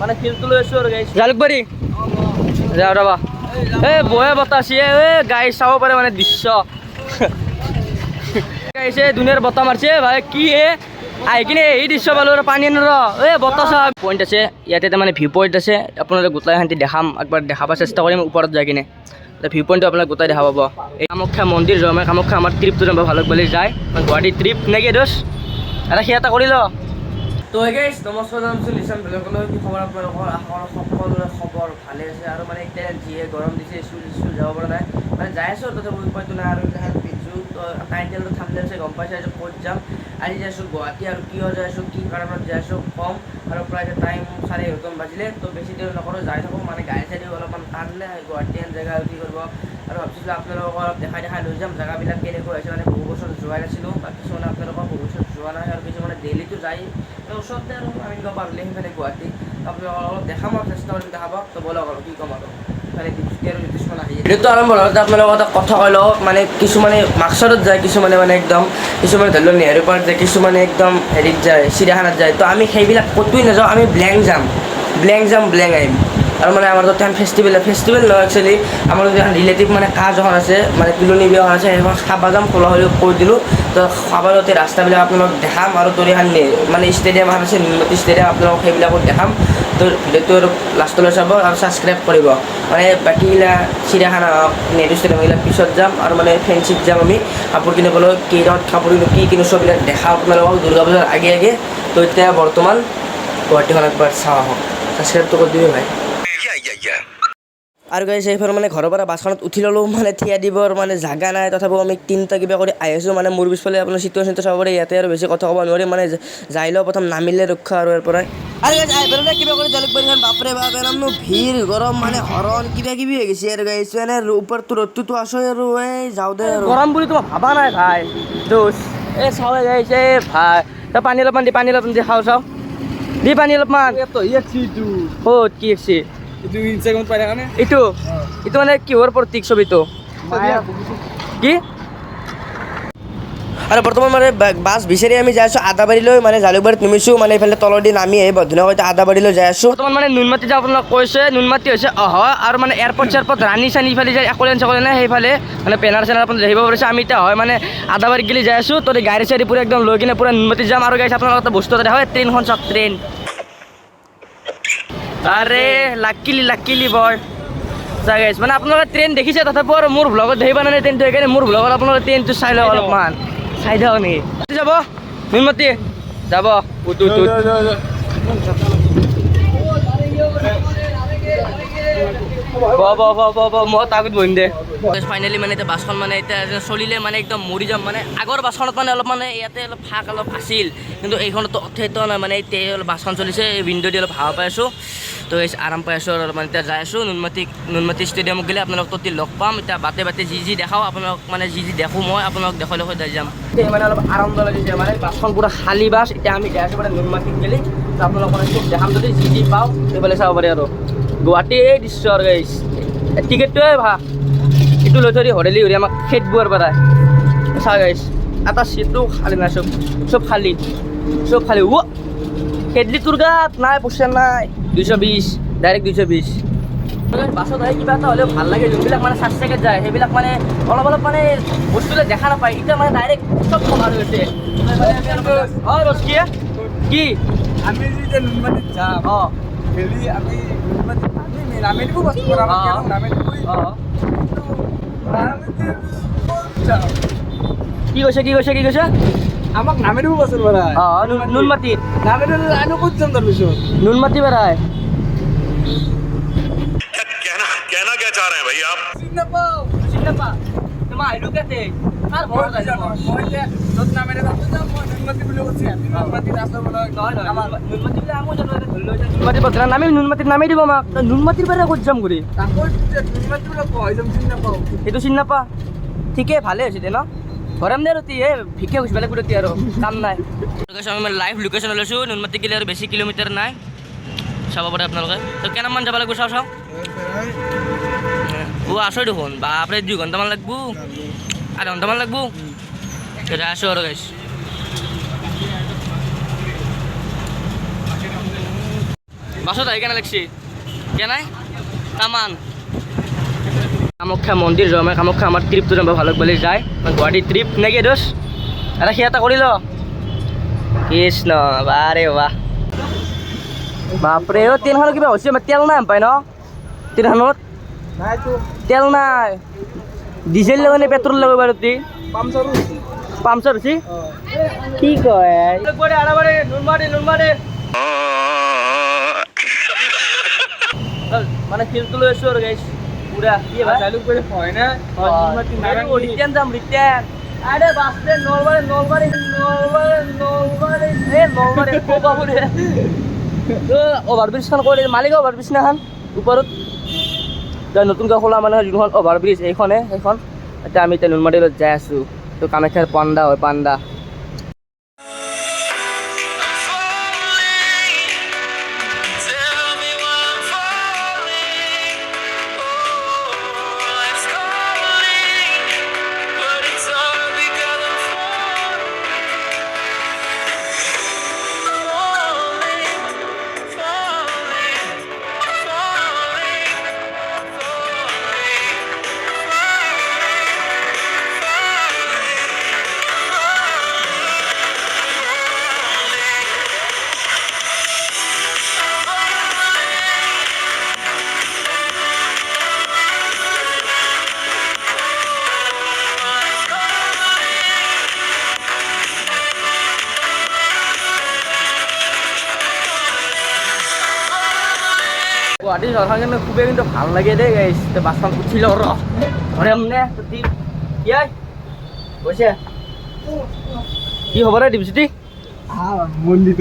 মানে ফিল্ডটো লৈ আছো আৰু গাইছ জালুকবাৰী যাওঁ ৰবা এই বহে বতাহ গাই চাব পাৰে মানে দৃশ্য গাইছে দুনিয়াৰ বতাহ মাৰিছে ভাই কি আহি কিনে এই দৃশ্য পালো আৰু পানী নৰ এই বতাহ চাহ পইণ্ট আছে ইয়াতে তাৰমানে ভিউ পইণ্ট আছে আপোনালোকে গোটাই শান্তি দেখাম একবাৰ দেখাব চেষ্টা কৰিম ওপৰত যাই কিনে ভিউ পইণ্টটো আপোনালোকে গোটাই দেখা পাব এই কামাখ্যা মন্দিৰ যোৱা মানে কামাখ্যা আমাৰ ট্ৰিপটো যাব ভালক বুলি যায় গুৱাহাটী ট্ৰিপ নেকি দোষ এটা সেই এটা কৰি ল তো গাইছ নমস্কাৰ জনাইছোঁ নিচান ব্লগলৈ কি খবৰ আপোনালোকৰ সকলোৰে খবৰ ভালে আছে আৰু মানে এতিয়া যিয়ে গৰম দিছে স্কুল যাব পৰা নাই মানে যাই আছোঁ তথাপি উপায়টো নাই আৰু পিছু তো টাইটেলটো থামলে আছে গম পাইছে আজি ক'ত যাম আজি যাই আছোঁ গুৱাহাটী আৰু কিয় যাই আছোঁ কি কাৰণত যাই আছোঁ কম আৰু প্ৰায় টাইম 11:30 বাজিলে তো বেছি দেৰি নকৰোঁ যাই থাকোঁ মানে গাড়ী চাড়ী অলপমান টানলে গুৱাহাটী জেগা আৰু কি কৰিব আৰু ভাবিছিলোঁ আপোনালোকক অলপ দেখাই লৈ যাম জেগাবিলাক কেনেকুৱা হৈছে মানে বহু বছৰ যোৱাই নাছিলোঁ বা কিছুমানে আপোনালোকক বহু বছৰ যোৱা নাই আৰু কিছুমানে ডেইলিটো যায় ওচৰতে আৰু আমি দিব পাৰিলে সেইফালে গুৱাহাটী আপোনালোকক অলপ দেখাম আৰু চেষ্টা কৰিম দেখাব তো বলক আৰু কি ক'ম আৰু ভিডিঅ'টো আৰম্ভ হওঁতে আপোনালোকৰ এটা কথা কৈ লওঁ মানে কিছুমানে মাৰ্কছাৰত যায় কিছুমানে মানে একদম কিছুমানে ধৰি লওক নেহেৰু পাৰ্ক যায় কিছুমানে একদম হেৰিত যায় চিৰিয়াখানাত যায় তো আমি সেইবিলাক ক'তোৱে নাযাওঁ আমি ব্লেংক যাম ব্লেংক আহিম আৰু মানে আমাৰ তাতে এখন ফেষ্টিভেল নহয় একচুৱেলি আমাৰ তাতে এখন ৰিলেটিভ মানে কাজ এখন আছে মানে তুলনি বিয়া এখন আছে সেইখন খাব যাম খোলা হ'লেও কৈ দিলোঁ তো খাব যাওঁতে ৰাস্তাবিলাক আপোনালোকক দেখাম আৰু তোৰ এখন মানে ষ্টেডিয়াম এখন আছে নুনমাটি ষ্টেডিয়াম আপোনালোকক সেইবিলাকো দেখাম তো ভিডিঅ'টো আৰু লাষ্টলৈ চাব আৰু ছাবস্ক্ৰাইব কৰিব মানে বাকীবিলাক চিৰিয়াখানা হওক নেহেৰু ষ্টেডিয়াম এইবিলাক পিছত যাম আৰু মানে ফেঞ্চিত যাম আমি কাপোৰ কিনিবলৈ কেইটাত কাপোৰ কিনো কি কিনো চববিলাক দেখাম আপোনালোকক দুৰ্গা পূজাৰ আগে তো এতিয়া বৰ্তমান গুৱাহাটীখন একবাৰ চাওঁ আহক ছাবস্ক্ৰাইবটো কৰি দিবি ভাই আৰু গাইছ এইফালে মানে ঘৰৰ পৰা বাছখনত উঠি ল'লোঁ মানে থিয়া দিবৰ মানে জাগা নাই তথাপিও আমি তিনিটা কিবা কৰি আহি আছোঁ মানে মোৰ পিছফালে আপোনাৰ চিটুৱেশ্যনটো চাব পাৰে ইয়াতে আৰু বেছি কথা ক'ব নোৱাৰিম মানে যাই লওঁ প্ৰথম নামিলে ৰক্ষা আৰু ইয়াৰ পৰাই আৰু গাইছ কিবা কৰি জালুকবাৰীখন বাপৰে বাপ এৰামনো ভিৰ গৰম মানে হৰণ কিবা কিবি হৈ গৈছে আৰু গাইছ মানে ওপৰতো ৰ'দটোতো আছেই আৰু এই যাওঁ দে আৰু গৰম বুলি তোমাৰ ভাবা নাই ভাই দোষ এই চাওঁ গাইছে ভাই তই পানী অলপমান দি খাওঁ দি পানী অলপমান ক'ত কি আছে এইটো মানে কিহৰ প্ৰতীক ছবিটো কি আৰু বৰ্তমান মানে বাছ বিচাৰি আমি যাই আছোঁ আদাবাৰীলৈ মানে জালুকবাৰীত নামিছোঁ মানে এইফালে তলেদি নামি আহি বৰ্ধনৈতে আদাবাৰীলৈ যাই আছোঁ বৰ্তমান মানে নুনমাটি যে আপোনাক কৈছে নুনমাটি হৈছে আৰু মানে এয়াৰপৰ্ট ৰাণী চানি ইফালে যায় একলেন সেইফালে মানে পেনাৰ চেনাৰ আপুনি দেখিব পাৰিছে আমি এতিয়া হয় মানে আদাবাৰীত গেলি যাই আছোঁ তো গাড়ী চাড়ী পূৰা একদম লৈ কিনে পূৰা নুনমাটি যাম আৰু গাড়ী আপোনালোকৰ এটা বস্তু এটা দেখা হয় ট্ৰেইনখন চাওক ট্ৰেইন আৰে লাকিলি বয় গাইছ মানে আপোনালোকে ট্ৰেইন দেখিছে তথাপিও আৰু মোৰ ব্লগত দেখিব নাই ট্ৰেইনটো সেইকাৰণে মোৰ ব্লগত আপোনালোকে ট্ৰেইনটো চাই লওক অলপমান চাই দিয়ক নেকি যাব নুনমাটি যাব মই তাগত বহিম দে ফাইনেলি মানে এতিয়া বাছখন মানে এতিয়া চলিলে মানে একদম মৰি যাম মানে আগৰ বাছখনত মানে অলপ মানে ইয়াতে অলপ ফাঁক অলপ আছিল কিন্তু এইখনতো সেইটো নাই মানে এতিয়া অলপ বাছখন চলিছে উইণ্ডো দি অলপ হাৱা পাই আছোঁ তো আৰাম পাই আছোঁ আৰু অলপমান এতিয়া যাই আছোঁ নুনমাটি ষ্টেডিয়ামত গ'লে আপোনালোক ততি লগ পাম এতিয়া বাটে যি দেখাওঁ আপোনালোক মানে যি দেখোঁ মই আপোনালোক দেখাই যাই যাম মানে অলপ আৰামদ লাগিছে মানে বাছখন পূৰা খালী বাছ এতিয়া আমি যাই আছোঁ মানে নুনমাটিত গ'লে আপোনালোক মানে চব দেখাম যদি যি পাওঁ সেইফালে চাব পাৰে আৰু গুৱাহাটী এই দৃশ্য আৰু গাইছ টিকেটটোৱে এইটো লৈ থৈ দি হৰেলি আমাক খেদ বোৱাৰ পৰাই চা গাইছ এটা চিটো খালী নাই চব খালী খেদলি তোৰ গাত নাই পইচা নাই 220 ডাইৰেক্ট 220 বাছত আহি কিবা এটা হ'লেও ভাল লাগে যোনবিলাক মানে চাৰ চেকেট যায় সেইবিলাক মানে অলপ মানে বস্তুবিলাক দেখা নাপায় এতিয়া মানে ডাইৰেক্ট চব কমাৰ হৈছে কি আমি যেতিয়া নুনমাটিত যাম খেলি আমি নামি দিব কি কৈছে আমাক নামি দিব বছৰ বাৰাই নুনমাটিত নামি দিলে আমি ক'ত যাম তাৰ পিছত নুনমাটি বাৰাই कहना क्या चाह रहे हैं भाई आप सिन्नपा तुम आइलु कहते कार बहुत আছে মই যে যত নামে রাখতে যাম মই নুনমাটি বলে বলছি নুনমাটি রাস্তা বলে আমার নুনমাটি বলে আমো জানো ধরলো নুনমাটি বদরা নামি নুনমাটিত নামি দিব মাক নুনমাটিৰ বাৰে ক'ত যাম ঘুৰি তাকো নুনমাটি বলে কই যাম সিন্নাপা এটো সিন্নাপা ঠিকে ভালে হৈছে দে ন ঘৰম দে ৰতি এ ভিকে হৈছে বেলেগ ৰতি আৰু কাম নাই আমি লাইভ লোকেশন লৈছো নুনমাটি গলে আৰু বেছি কিলোমিটাৰ নাই চাব পাৰে আপোনালোকে তো কেনামান যাব লাগিব চাও ও আসো দেখোন বাপরে 2 ঘন্টামান লাগবো আর ঘন্টামান লাগবো এটা আসো আর গাইস বাছত আহি কেনে লাগছি কেনাই তামান কামাখ্যা মন্দিৰ যোৱা মানে কামাখ্যা আমাৰ ট্ৰিপটো যাব ভাল বুলি যায় গুৱাহাটী ট্ৰিপ নেকি দোষ এটা সি এটা কৰি ল কৃষ্ণ বাৰে বাহ বাপৰে অ' ট্ৰেইনখনত কিবা হৈছে তেল নাই পায় ন ট্ৰেইনখনত তেল নাই ডিজেল লগাব নে পেট্ৰল লগাব বাৰু তি পামচাৰ হৈছে কি কয় মানে ফিল্ডটো লৈ আছো আৰু গাইছ পুৰা কি হয় না ৰিটাৰ্ণ যাম ৰিটাৰ্ণ আৰে বাসতে নলবাৰী অভাৰব্ৰিজখন কৰি মালিক অভাৰব্ৰিজ নাখান ওপৰত নতুনকৈ খোলা মানে যোনখন অভাৰব্ৰিজ সেইখন এতিয়া আমি এতিয়া নুনমাটিলৈ যাই আছোঁ তো কামাখ্যাৰ পাণ্ডা হয় পাণ্ডা গুৱাহাটী চহৰখন কিন্তু খুবেই কিন্তু ভাল লাগে দেই গাইছ বাছখন উঠিল ৰ ধৰে মানে কৈছে কি হ'ব ৰে দীপজ্যোতি মন্দিত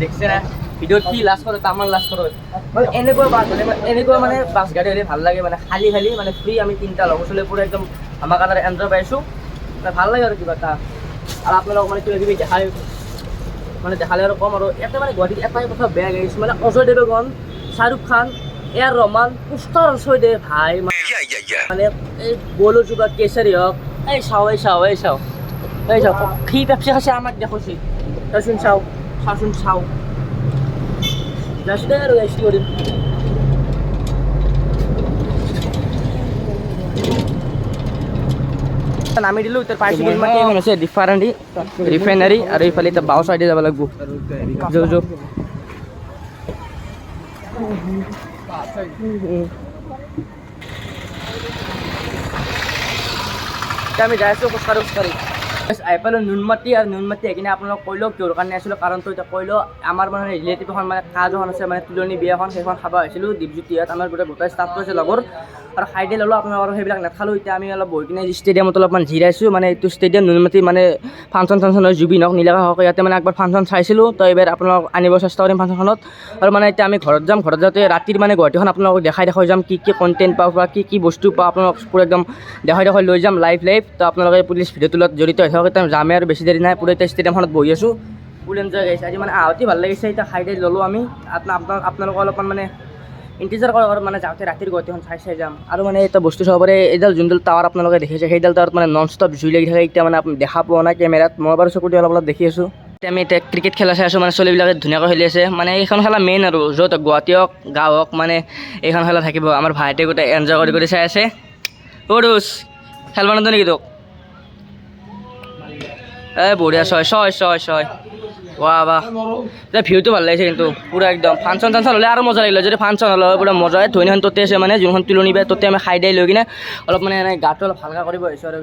দেখছে না ভিডিঅ'ত কি লাজ কৰে তামান লাজ কৰে মানে এনেকুৱা বাছ হ'লে এনেকুৱা মানে বাছ গাড়ী হ'লে ভাল লাগে মানে খালী মানে ফ্ৰী আমি তিনিটা লগৰ চলে পুৰা একদম আমাৰ কাৰণে এনজয় পাইছোঁ মানে ভাল লাগে আৰু কিবা এটা আৰু আপোনালোকক মানে কিবা কিবি দেখালে আৰু কম আৰু ইয়াতে মানে গুৱাহাটীত এটাই কথা বেয়া গাইছোঁ মানে অজয় দেৱগন শাহৰুখ খান এয়াৰ ৰহমান পুষ্টাৰ ছয় দে ভাই মানে এই বলো যোগা কেচাৰী হওক এই চাওঁ সি পেপচি খাইছে আমাক দেখছি চাওচোন চাওঁ যাইছোঁ দে আৰু গাইছোঁ কৰিম নামি দিলোঁ এতিয়া পাইছোঁ আছে ৰিফাইনাৰী আৰু এইফালে এতিয়া বাওঁ চাইডে যাব লাগিব যৌ আমি যাই আছোঁ খোজকাঢ়ি আহি পালোঁ নুনমাটি আৰু নুনমাটি আহি কিনে আপোনালোক কৈ লওক কিহৰ কাৰণে আছিলোঁ কাৰণটো এতিয়া কৈ লওক আমাৰ মানে ৰিলেটিভ এখন মানে কাজ এখন আছে মানে তুলনি বিয়াখন সেইখন খাব আহিছিলোঁ দীপজ্যোতিহঁত আমাৰ গোটেই ষ্টাফটো আছে লগৰ আৰু খাই দিয়ে ল'লোঁ আপোনালোক আৰু সেইবিলাক নাখালোঁ এতিয়া আমি অলপ বহি কিনে ষ্টেডিয়ামত অলপমান জিৰাইছোঁ মানে এইটো ষ্টেডিয়াম নুনমাটি মানে ফাংচন হয় জুবিন হওক নীলাকা হওক ইয়াতে মানে একবাৰ ফাংচন চাইছিলোঁ তো এইবাৰ আপোনালোক আনিব চেষ্টা কৰিম ফাংচনখনত আৰু মানে এতিয়া আমি ঘৰত যাওঁতে ৰাতিৰ মানে গুৱাহাটীখন আপোনালোকক দেখাই যাম কি কণ্টেণ্ট পাওঁ বা কি বস্তু পাওঁ আপোনালোক পুৰা একদম দেখাই লৈ যাম লাইভ তো আপোনালোকে পুলিচ ভিডিঅ'টোত জড়িত হৈ থাকক এতিয়া যামে আৰু বেছি দেৰি নাই পুৰা এতিয়া ষ্টেডিয়ামখনত বহি আছোঁ ফুল এনজয় গাইছে আজি মানে আহোঁতে ভাল লাগিছে এতিয়া খাই দিয়ে ল'লোঁ আমি আপোনালোকক অলপমান মানে ইণ্টিজাৰ কৰক আৰু মানে যাওঁতে ৰাতিৰ গুৱাহাটীখন চাই যাম আৰু মানে এটা বস্তু চাব পাৰে এইডাল যোনডাল টাৱাৰ আপোনালোকে দেখিছে সেইডাল টাৱাৰত মানে নন ষ্টপ জুই লাগি থাকে এতিয়া মানে দেখা পোৱা নাই কেমেৰাত মই বাৰু চকুদি অলপ দেখি আছোঁ এতিয়া আমি এতিয়া ক্ৰিকেট খেলা চাই আছোঁ মানে ছোৱালীবিলাকে ধুনীয়াকৈ খেলি আছে মানে এইখন খেলা মেইন আৰু য'ত গুৱাহাটী হওক গাঁও হওক মানে এইখন খেলা থাকিব আমাৰ ভাইটিয়ে গোটেই এনজয় কৰি চাই আছে অৰুচ খেলব নাজানো নেকি তোক এই বঢ়িয়া ছয় বাহ এতিয়া ভিউটো ভাল লাগিছে কিন্তু পুৰা একদম ফাংচন হ'লে আৰু মজা লাগিলে যদি ফাংচন হ'লে পুৰা মজা হয় ধনীখন ততে আছে মানে যোনখন তুলনি বেয়া ততে আমি খাই লৈ কিনে অলপ মানে গাটো অলপ হালকা কৰিব আহিছোঁ আৰু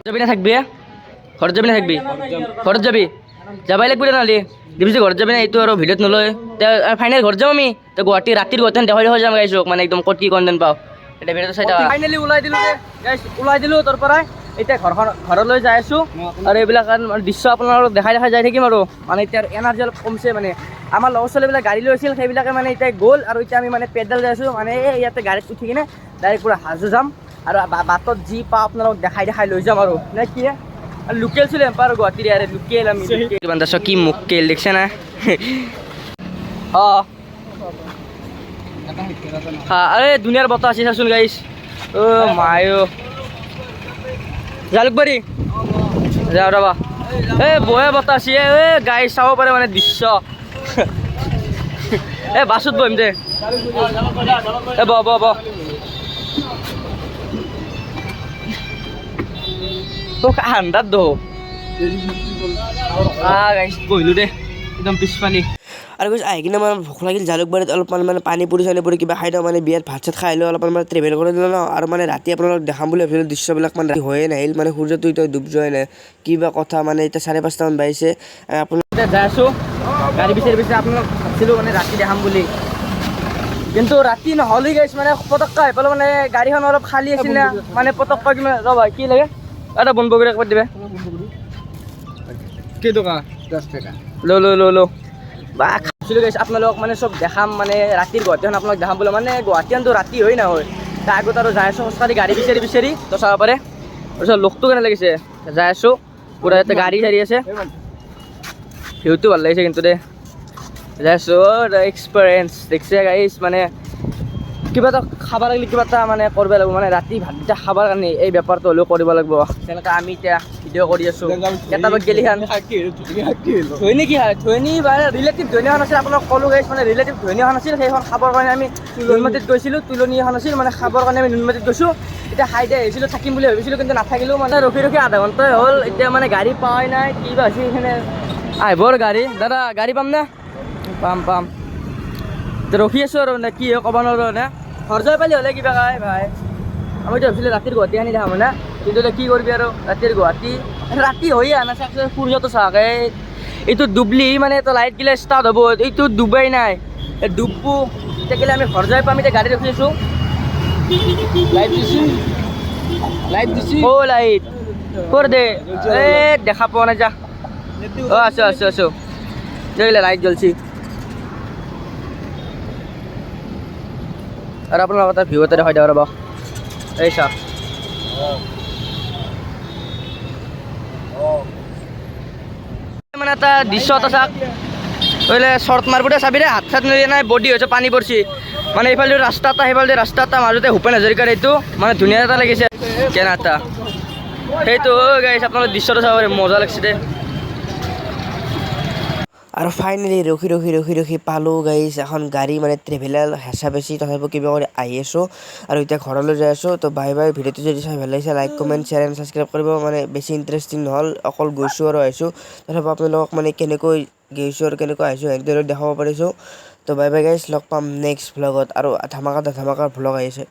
যাবি না থাকবি ঘৰত যাবি না থাকবি ঘৰত যাবি যাবাই লাগবি নহ'লে দিবিছে ঘৰত যাবি না এইটো আৰু ভিডিঅ'ত নলয় ফাইনেল ঘৰত যাম আমি তো গুৱাহাটী ৰাতিৰ গুৱাহাটীখন দেখাই যাম গাইছোঁ মানে একদম ক'ত কি কণ্টেণ্ট পাওঁ এতিয়া ভিডিঅ'টো চাই ফাইনেলি ওলাই দিলোঁ তোৰ পৰাই এতিয়া ঘৰলৈ যাই আছোঁ আৰু এইবিলাক দৃশ্য আপোনালোকক দেখাই যাই থাকিম আৰু মানে এতিয়া এনাৰ্জি অলপ কমছে মানে আমাৰ লগৰ ছোৱালীবিলাক গাড়ী লৈছিল সেইবিলাকে মানে এতিয়া গ'ল আৰু এতিয়া আমি মানে পেডেল যাই আছোঁ মানে ইয়াতে গাড়ীত উঠি কিনে ডাইৰেক্ট পুৰা হাজো যাম আৰু বাটত যি পাওঁ আপোনালোকক দেখাই লৈ যাম আৰু নে কি লোকেল ছিল এম্পাৰ গুৱাহাটীৰ ইয়াৰে লোকেল আমি বান্ধাছ কি মোকেল দেখছে না অঁ আৰে দুনিয়াৰ বতাহ আছে চাচোন গাইছ অ' মায়ো জালুকবাৰী যাওঁ ৰবা এই বহে বতাহ আছে এই গাড়ী চাব পাৰে মানে দৃশ্য এ বাছত বহিম দে এ ব তোক আন্দাত দো বহিলো দে একদম পিছপানি আৰু কৈছে আহি কিনে মানে ভোক লাগিল জালুকবাৰীত অলপমান মানে পানী পুৰি চানী পুৰি কিবা খাই দিওঁ মানে বিয়াত ভাত চাত খাই লৈ অলপমান মানে ট্ৰেভেল কৰি দিলোঁ ন আৰু মানে ৰাতি আপোনালোক দেখাম বুলি ভাবিছিলোঁ দৃশ্যবিলাক মানে ৰাতি হৈয়ে নাহিল মানে সূৰ্যটো এতিয়া ডুব যোৱাই নাই কিবা কথা মানে এতিয়া 5:30মান বাজিছে আপোনালোক এতিয়া যাই আছোঁ গাড়ী বিচাৰি আপোনালোক ভাবিছিলোঁ মানে ৰাতি দেখাম বুলি কিন্তু ৰাতি নহ'লে গাইছ মানে পটককৈ আহি পালোঁ মানে গাড়ীখন অলপ খালী আছিল না মানে পটককৈ কিমান ৰ'বা কি লাগে এটা বন্ধ কৰি একবাৰ দিবা কেইটকা 10 টকা লো বা খাইছিলোঁ গাইছ আপোনালোক মানে চব দেখাম মানে ৰাতিৰ গুৱাহাটীখন আপোনালোক দেখাম বোলে মানে গুৱাহাটীখনতো ৰাতি হৈ নহয় তাৰ আগত আৰু যাই আছোঁ খোজকাঢ়ি গাড়ী বিচাৰি তো চাব পাৰে তাৰপিছত লগটো কেনে লাগিছে যাই আছোঁ পুৰা ইয়াতে গাড়ী চাৰি আছে ভিউটো ভাল লাগিছে কিন্তু দে যাই আছোঁ এক্সপিৰিয়েঞ্চ দেখিছে গাইছ মানে কিবা এটা খাব লাগিলে কিবা এটা মানে কৰিব লাগিব মানে ৰাতি ভাতকেইটা খাবৰ কাৰণে এই বেপাৰটো হ'লেও কৰিব লাগিব তেনেকৈ আমি এতিয়া ভিডিঅ' কৰি আছোঁ এটা বাক গেলি খান ধনী কি হয় ধনী বা ৰিলেটিভ ধনী এখন আছিল আপোনাক ক'লোঁ গাইছ মানে ৰিলেটিভ ধনী এখন আছিল সেইখন খাবৰ কাৰণে আমি নুনমাটিত গৈছিলোঁ তুলনি এখন আছিল মানে খাবৰ কাৰণে আমি নুনমাটিত গৈছোঁ এতিয়া খাই দিয়া আহিছিলোঁ থাকিম বুলি ভাবিছিলোঁ কিন্তু নাথাকিলোঁ মানে ৰখি আধা ঘণ্টাই হ'ল এতিয়া মানে গাড়ী পোৱাই নাই কিবা হৈছে সেইখিনি আহিবৰ গাড়ী দাদা গাড়ী পাম নে পাম ৰখি আছোঁ আৰু মানে কি হয় ক'ব নোৱাৰোঁ মানে ঘৰ যাই পালি হ'লে কিবা খাই ভাই আমিতো ভাবিছিলোঁ ৰাতিৰ গুৱাহাটী আনি দেখাম মানে কিন্তু এতিয়া কি কৰিবি আৰু ৰাতিৰ গুৱাহাটী ৰাতি হৈ আহা না চাওক সূৰ্যটো চাওক এইটো ডুবলি মানে এইটো লাইট গিলা ষ্টাৰ্ট হ'ব এইটো ডুবাই নাই ডুবব তেতিয়াহ'লে আমি ঘৰ যাই পাম এতিয়া গাড়ী ৰখি আছোঁ লাইট দিছি লাইট কৰ দে দেখা পোৱা নাই যা আছোঁ দেখিলে লাইট জ্বলছি আৰু আপোনালোকৰ এটা ভিউ এটা দেখাই দিওঁ ৰ'ব এই চাওক মানে এটা দৃশ্য এটা চাওক বোলে শ্বৰ্ট মাৰবোতে চাবিৰে হাত চাত নদী নাই বডি হৈছে পানী পৰিছে মানে এইফালে ৰাস্তা এটা সেইফালে ৰাস্তা এটা মাজতে ভূপেন হাজৰিকাৰ এইটো মানে ধুনীয়া এটা লাগিছে কেনে এটা সেইটো গাইছ আপোনালোকে দৃশ্যটো চাব পাৰে মজা লাগিছে দে আৰু ফাইনেলি ৰখি পালোঁ গাইছ এখন গাড়ী মানে ট্ৰেভেলাৰ হেঁচা বেছি তথাপিও কিবা কৰি আহি আছোঁ আৰু এতিয়া ঘৰলৈ যাই আছোঁ তো বাই ভিডিঅ'টো যদি চাই ভাল লাগিছে like comment share and subscribe কৰিব মানে বেছি ইণ্টাৰেষ্টিং নহ'ল অকল গৈছোঁ আৰু আহিছোঁ তথাপিও আপোনালোকক মানে কেনেকৈ গৈছোঁ আৰু কেনেকৈ আহিছোঁ সেইদৰে দেখাব পাৰিছোঁ তো বাই গাইছ লগ পাম নেক্সট ভ্লগত আৰু ধামাকাৰ ভ্লগ আহিছে